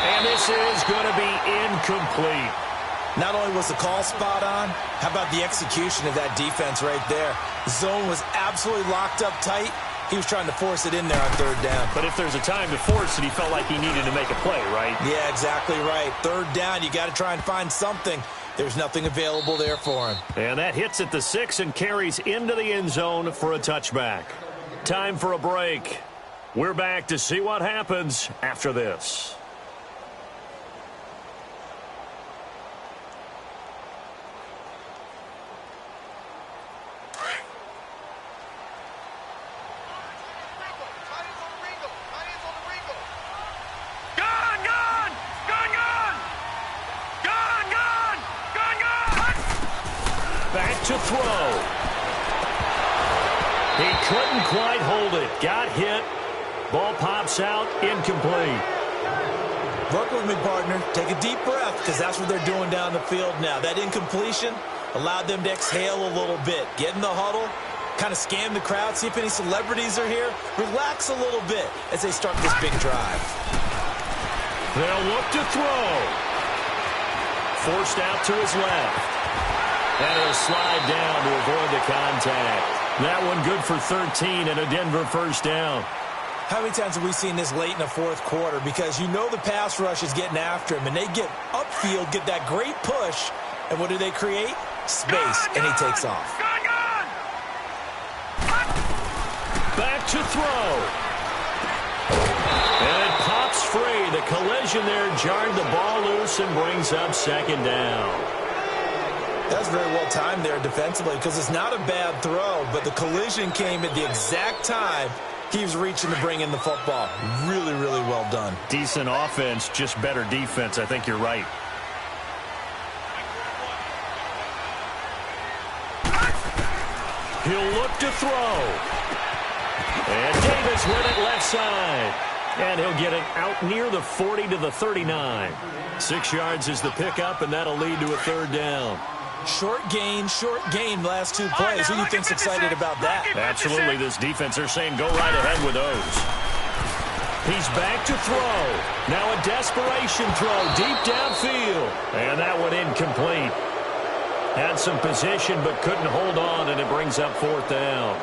And this is going to be incomplete. Not only was the call spot on, how about the execution of that defense right there? The zone was absolutely locked up tight. He was trying to force it in there on 3rd down. But if there's a time to force it, he felt like he needed to make a play, right? Yeah, exactly right. 3rd down, you got to try and find something. There's nothing available there for him. And that hits at the 6 and carries into the end zone for a touchback. Time for a break. We're back to see what happens after this. Back to throw. He couldn't quite hold it. Got hit. Ball pops out. Incomplete. Work with me, partner. Take a deep breath because that's what they're doing down the field now. That incompletion allowed them to exhale a little bit. Get in the huddle. Kind of scan the crowd. See if any celebrities are here. Relax a little bit as they start this big drive. They'll look to throw. Forced out to his left. And it'll slide down to avoid the contact. That one good for 13 and a Denver first down. How many times have we seen this late in the 4th quarter? Because you know the pass rush is getting after him, and they get upfield, get that great push, and what do they create? Space, and he takes off. Back to throw. And it pops free. The collision there jarred the ball loose and brings up 2nd down. That's very well timed there defensively because it's not a bad throw, but the collision came at the exact time he was reaching to bring in the football. Really, really well done. Decent offense, just better defense. I think you're right. He'll look to throw. And Davis with it left side. And he'll get it out near the 40 to the 39. 6 yards is the pickup, and that'll lead to a third down. Short gain, last 2 plays. Who do you think's excited about that? Absolutely, this defense, they're saying go right ahead with those. He's back to throw. Now a desperation throw deep downfield. And that one incomplete. Had some position but couldn't hold on, and it brings up 4th down.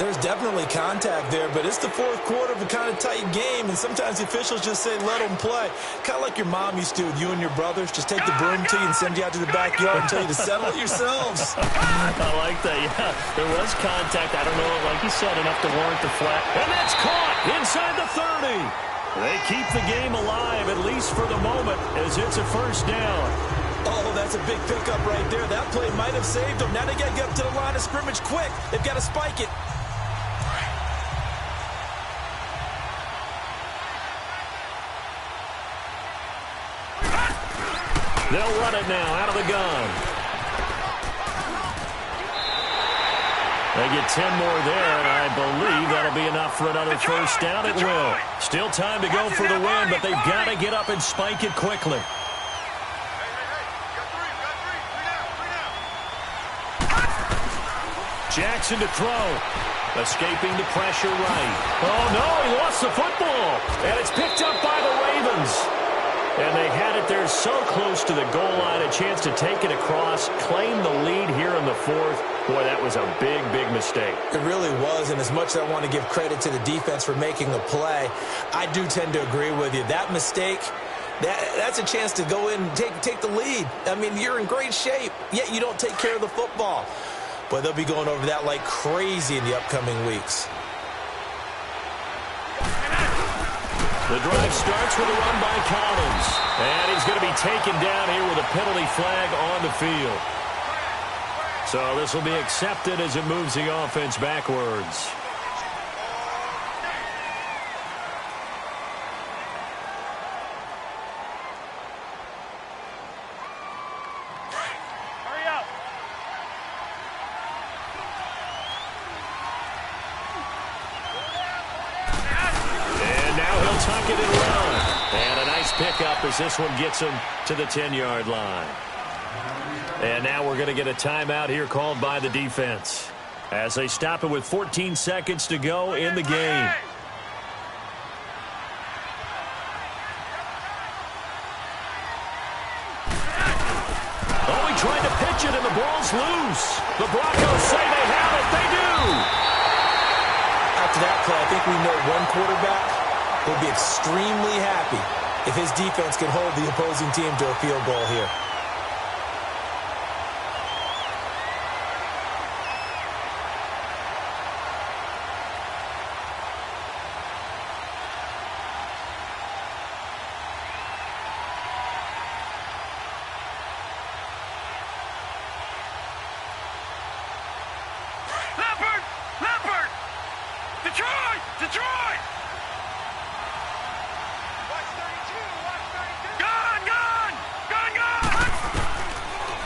There's definitely contact there, but it's the 4th quarter of a kind of tight game, and sometimes the officials just say let them play. Kind of like your mom used to with you and your brothers. Just take the broom to you and send you out to the backyard and tell you to settle it yourselves. I like that, yeah. There was contact. I don't know, like you said, enough to warrant the flag. And that's caught inside the 30. They keep the game alive, at least for the moment, as it's a 1st down. Oh, that's a big pickup right there. That play might have saved them. Now they got to get up to the line of scrimmage quick. They've got to spike it. They'll run it now out of the gun. They get 10 more there, and I believe that'll be enough for another 1st down. It will. Still time to go for the win, but they've got to get up and spike it quickly. Jackson to throw. Escaping the pressure right. Oh, no, he lost the football. And it's picked up by the Ravens. And they had it there so close to the goal line, a chance to take it across, claim the lead here in the 4th. Boy, that was a big, big mistake. It really was, and as much as I want to give credit to the defense for making the play, I do tend to agree with you. That mistake, that's a chance to go in and take the lead. I mean, you're in great shape, yet you don't take care of the football. But they'll be going over that like crazy in the upcoming weeks. The drive starts with a run by Collins. And he's going to be taken down here with a penalty flag on the field. So this will be accepted as it moves the offense backwards. Tuck it and run. And a nice pickup as this one gets him to the 10-yard line. And now we're going to get a timeout here called by the defense as they stop it with 14 seconds to go in the game. Oh, he tried to pitch it and the ball's loose. The Broncos say they have it. They do. After that play, I think we know one quarterback will be extremely happy if his defense can hold the opposing team to a field goal here.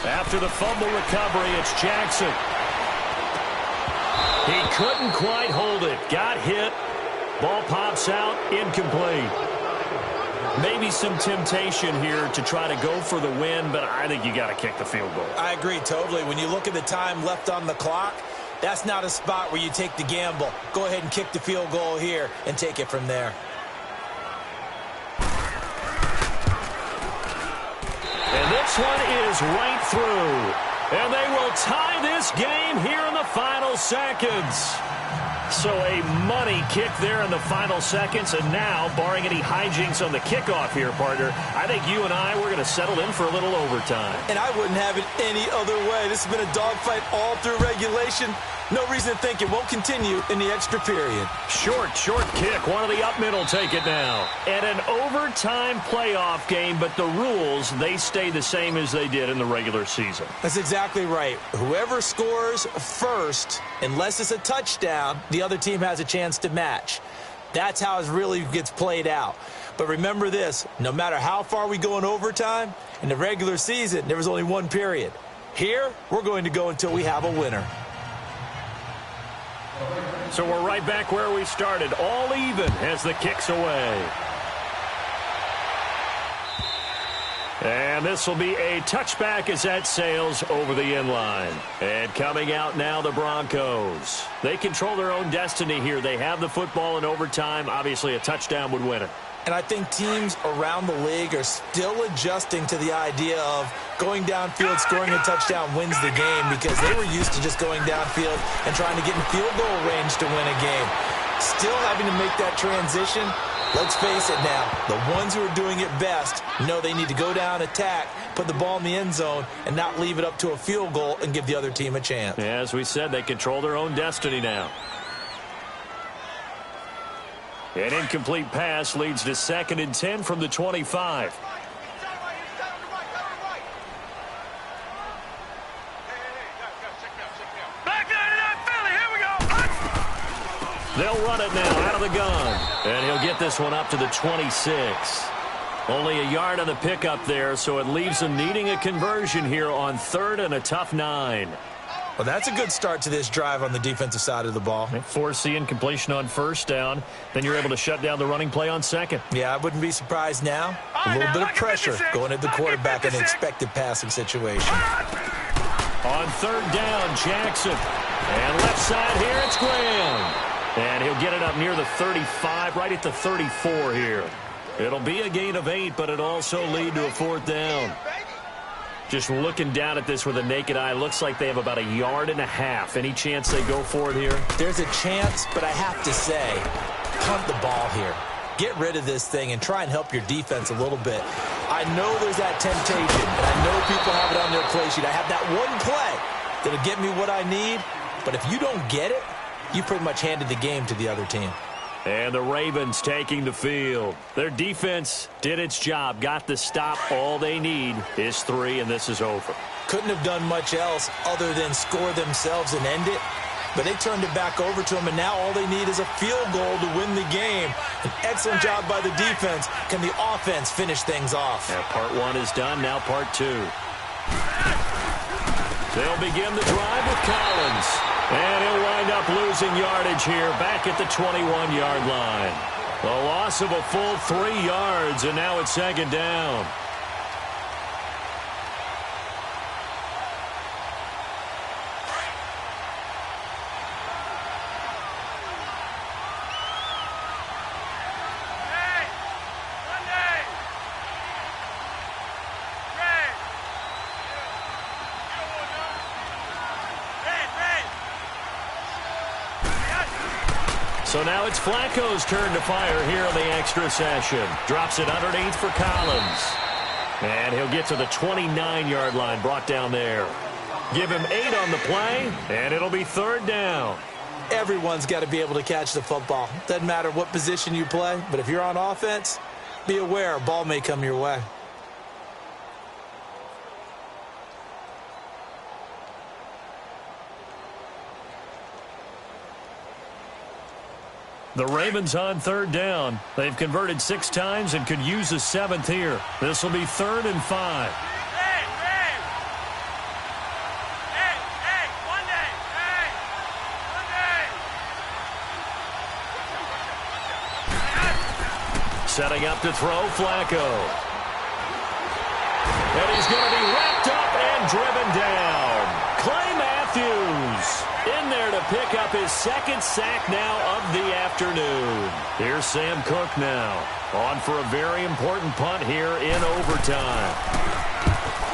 After the fumble recovery, it's Jackson. He couldn't quite hold it. Got hit. Ball pops out. Incomplete. Maybe some temptation here to try to go for the win, but I think you got to kick the field goal. I agree totally. When you look at the time left on the clock, that's not a spot where you take the gamble. Go ahead and kick the field goal here and take it from there. And this one is right through. And they will tie this game here in the final seconds. So a money kick there in the final seconds. And now, barring any hijinks on the kickoff here, partner, I think you and I, we're going to settle in for a little overtime. And I wouldn't have it any other way. This has been a dogfight all through regulation. No reason to think it won't continue in the extra period. Short kick. One of the up middle take it now. And an overtime playoff game, but the rules, they stay the same as they did in the regular season. That's exactly right. Whoever scores first, unless it's a touchdown, the other team has a chance to match. That's how it really gets played out. But remember this, no matter how far we go in overtime, in the regular season, there was only one period. Here, we're going to go until we have a winner. So we're right back where we started, all even as the kick's away. And this will be a touchback as that sails over the inline. And coming out now, the Broncos. They control their own destiny here. They have the football in overtime. Obviously, a touchdown would win it. And I think teams around the league are still adjusting to the idea of going downfield, scoring a touchdown wins the game, because they were used to just going downfield and trying to get in field goal range to win a game. Still having to make that transition. Let's face it now, the ones who are doing it best know they need to go down, attack, put the ball in the end zone, and not leave it up to a field goal and give the other team a chance. Yeah, as we said, they control their own destiny now. An incomplete pass leads to 2nd and 10 from the 25. They'll run it now out of the gun. And he'll get this one up to the 26. Only a yard on the pickup there, so it leaves them needing a conversion here on 3rd and a tough 9. Well, that's a good start to this drive on the defensive side of the ball. Force the incompletion on 1st down. Then you're able to shut down the running play on 2nd. Yeah, I wouldn't be surprised now. A little bit of pressure going at the quarterback in an expected passing situation. On 3rd down, Jackson. And left side here, it's Graham. And he'll get it up near the 35, right at the 34 here. It'll be a gain of 8, but it'll also lead to a 4th down. Just looking down at this with a naked eye, looks like they have about 1.5 yards. Any chance they go for it here? There's a chance, but I have to say, punt the ball here. Get rid of this thing and try and help your defense a little bit. I know there's that temptation, and I know people have it on their play sheet. I have that one play that'll get me what I need, but if you don't get it, you pretty much handed the game to the other team. And the Ravens taking the field. Their defense did its job, got the stop. All they need is 3, and this is over. Couldn't have done much else other than score themselves and end it, but they turned it back over to them, and now all they need is a field goal to win the game. An excellent job by the defense. Can the offense finish things off? Yeah, part 1 is done, now part 2. They'll begin the drive with Collins. And he'll wind up losing yardage here back at the 21-yard line. A loss of a full 3 yards, and now it's 2nd down. So now it's Flacco's turn to fire here in the extra session. Drops it underneath for Collins. And he'll get to the 29-yard line, brought down there. Give him 8 on the play, and it'll be 3rd down. Everyone's got to be able to catch the football. Doesn't matter what position you play, but if you're on offense, be aware a ball may come your way. The Ravens on 3rd down. They've converted 6 times and could use a 7th here. This will be 3rd and 5. Setting up to throw, Flacco. And he's going to be wrapped up and driven down. Clay Matthews in there to pick up his 2nd sack now of the afternoon. Here's Sam Cook now, on for a very important punt here in overtime.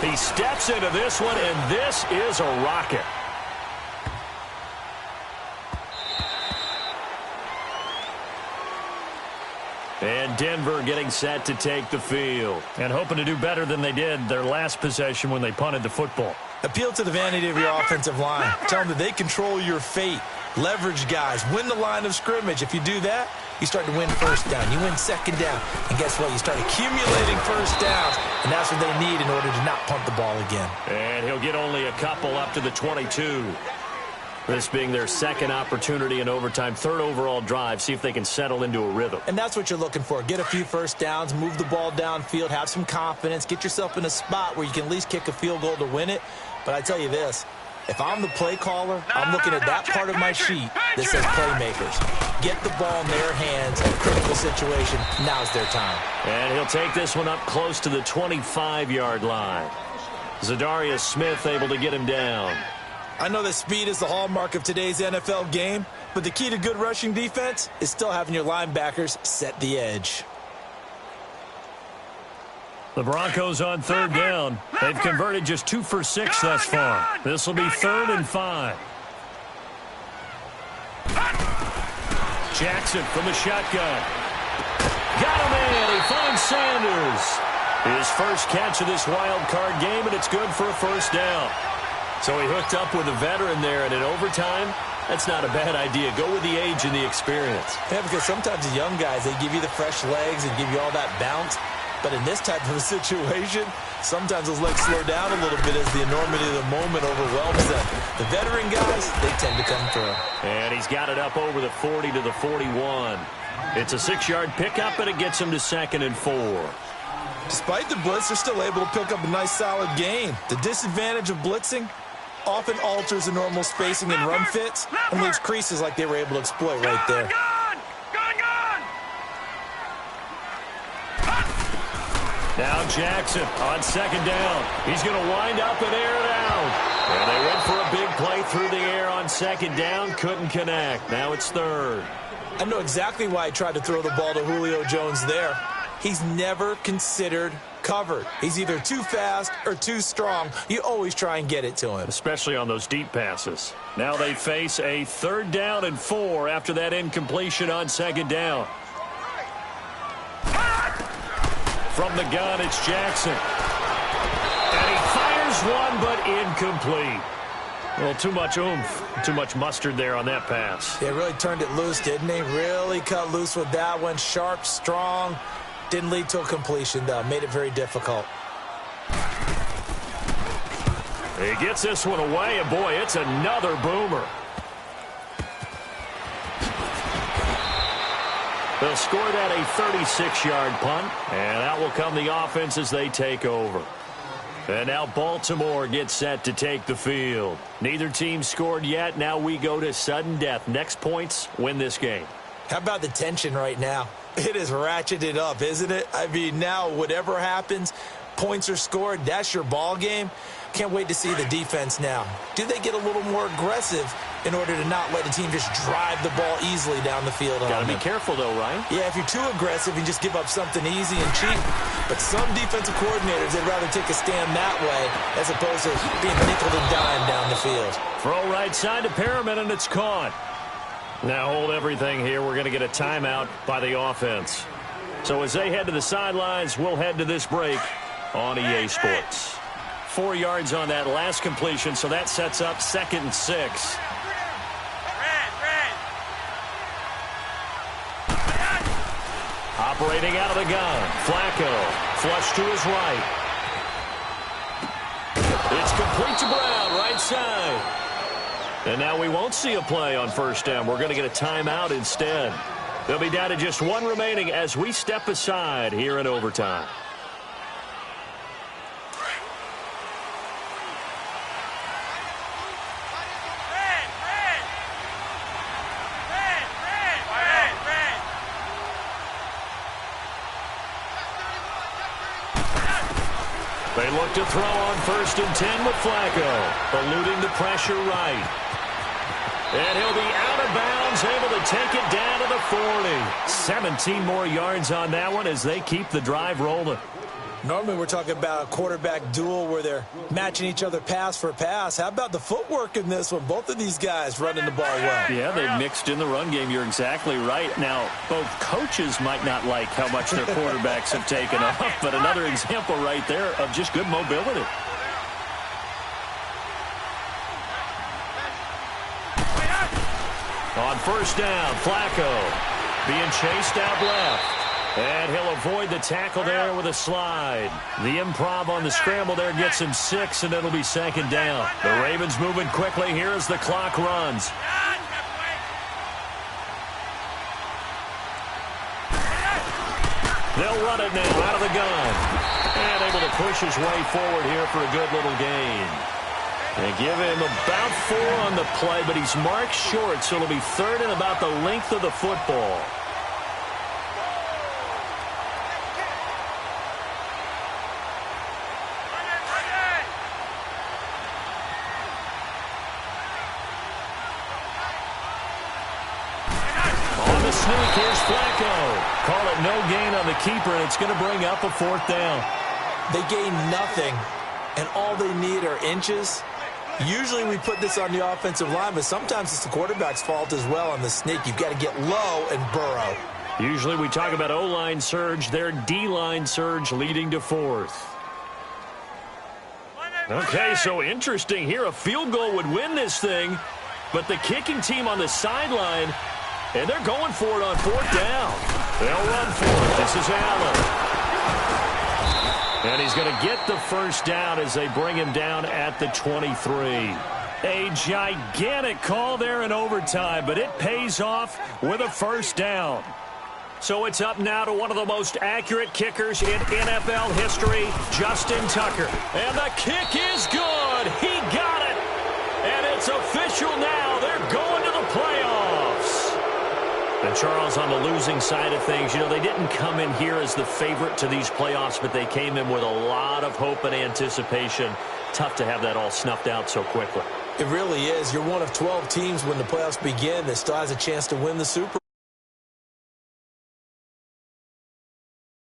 He steps into this one, and this is a rocket. And Denver getting set to take the field and hoping to do better than they did their last possession when they punted the football. Appeal to the vanity of your offensive line. Tell them that they control your fate. Leverage guys. Win the line of scrimmage. If you do that, you start to win 1st down. You win 2nd down. And guess what? You start accumulating 1st downs. And that's what they need in order to not punt the ball again. And he'll get only a couple up to the 22. This being their 2nd opportunity in overtime, 3rd overall drive. See if they can settle into a rhythm. And that's what you're looking for. Get a few 1st downs, move the ball downfield, have some confidence, get yourself in a spot where you can at least kick a field goal to win it. But I tell you this, If I'm the play caller, I'm looking at that part of my sheet that says playmakers. Get the ball in their hands in a critical situation. Now's their time. And he'll take this one up close to the 25-yard line. Zadarius Smith able to get him down. I know that speed is the hallmark of today's NFL game, but the key to good rushing defense is still having your linebackers set the edge. The Broncos on third down. They've converted just 2 for 6 thus far. This will be 3rd and 5. Jackson from the shotgun. Got him in. He finds Sanders. His first catch of this wild card game, and it's good for a first down. So he hooked up with a veteran there, and in overtime, that's not a bad idea. Go with the age and the experience. Yeah, because sometimes the young guys, they give you the fresh legs and give you all that bounce. But in this type of a situation, sometimes those legs slow down a little bit as the enormity of the moment overwhelms them. The veteran guys, they tend to come through. And he's got it up over the 40 to the 41. It's a 6-yard pickup, and it gets him to 2nd and 4. Despite the blitz, they're still able to pick up a nice, solid gain. The disadvantage of blitzing often alters the normal spacing and run fits and leaves creases like they were able to exploit right there. Now Jackson on 2nd down. He's going to wind up and air it out. And they went for a big play through the air on 2nd down. Couldn't connect. Now it's 3rd. I know exactly why he tried to throw the ball to Julio Jones there. He's never considered covered. He's either too fast or too strong. You always try and get it to him. Especially on those deep passes. Now they face a 3rd down and 4 after that incompletion on 2nd down. From the gun, it's Jackson. And he fires one, but incomplete. Well, too much oomph, too much mustard there on that pass. They really turned it loose, didn't they? Really cut loose with that one. Sharp, strong. Didn't lead to a completion, though. Made it very difficult. He gets this one away, and boy, it's another boomer. They'll score that a 36-yard punt, and out will come the offense as they take over. And now Baltimore gets set to take the field. Neither team scored yet. Now we go to sudden death. Next points win this game. How about the tension right now? It is ratcheted up, isn't it? I mean, now whatever happens, points are scored. That's your ball game. Can't wait to see the defense now. Do they get a little more aggressive in order to not let the team just drive the ball easily down the field? Got to be careful, though, right? Yeah, if you're too aggressive, you just give up something easy and cheap. But some defensive coordinators, they'd rather take a stand that way as opposed to being nickel and dime down the field. Throw right side to Perriman, and it's caught. Now hold everything here. We're going to get a timeout by the offense. So as they head to the sidelines, we'll head to this break on EA Sports. 4 yards on that last completion, so that sets up 2nd and 6. Operating out of the gun, Flacco, flush to his right. It's complete to Brown, right side. And now we won't see a play on 1st down. We're going to get a timeout instead. They'll be down to just 1 remaining as we step aside here in overtime. They look to throw on 1st and 10 with Flacco, eluding the pressure right. And he'll be out of bounds, able to take it down to the 40. 17 more yards on that one as they keep the drive rolling. Normally we're talking about a quarterback duel where they're matching each other pass for pass. How about the footwork in this one? Both of these guys running the ball well. Yeah, they've mixed in the run game. You're exactly right. Now, both coaches might not like how much their quarterbacks have taken off, but another example right there of just good mobility. On 1st down, Flacco being chased out left. And he'll avoid the tackle there with a slide. The improv on the scramble there gets him 6, and it'll be 2nd down. The Ravens moving quickly here as the clock runs. They'll run it now out of the gun. And able to push his way forward here for a good little gain. They give him about 4 on the play, but he's marked short, so it'll be 3rd and about the length of the football. On the sneak, here's Flacco. Call it no gain on the keeper, and it's going to bring up a 4th down. They gain nothing, and all they need are inches. Usually we put this on the offensive line, but sometimes it's the quarterback's fault as well on the sneak. You've got to get low and burrow. Usually we talk about O-line surge, their D-line surge leading to 4th. Okay, so interesting here. A field goal would win this thing, but the kicking team on the sideline, and they're going for it on 4th down. They'll run for it. This is Allen. And he's going to get the 1st down as they bring him down at the 23. A gigantic call there in overtime, but it pays off with a 1st down. So it's up now to one of the most accurate kickers in NFL history, Justin Tucker. And the kick is good. He got it. And it's official now. They're going to the playoffs. And Charles, on the losing side of things, you know, they didn't come in here as the favorite to these playoffs, but they came in with a lot of hope and anticipation. Tough to have that all snuffed out so quickly. It really is. You're one of 12 teams when the playoffs begin that still has a chance to win the Super Bowl.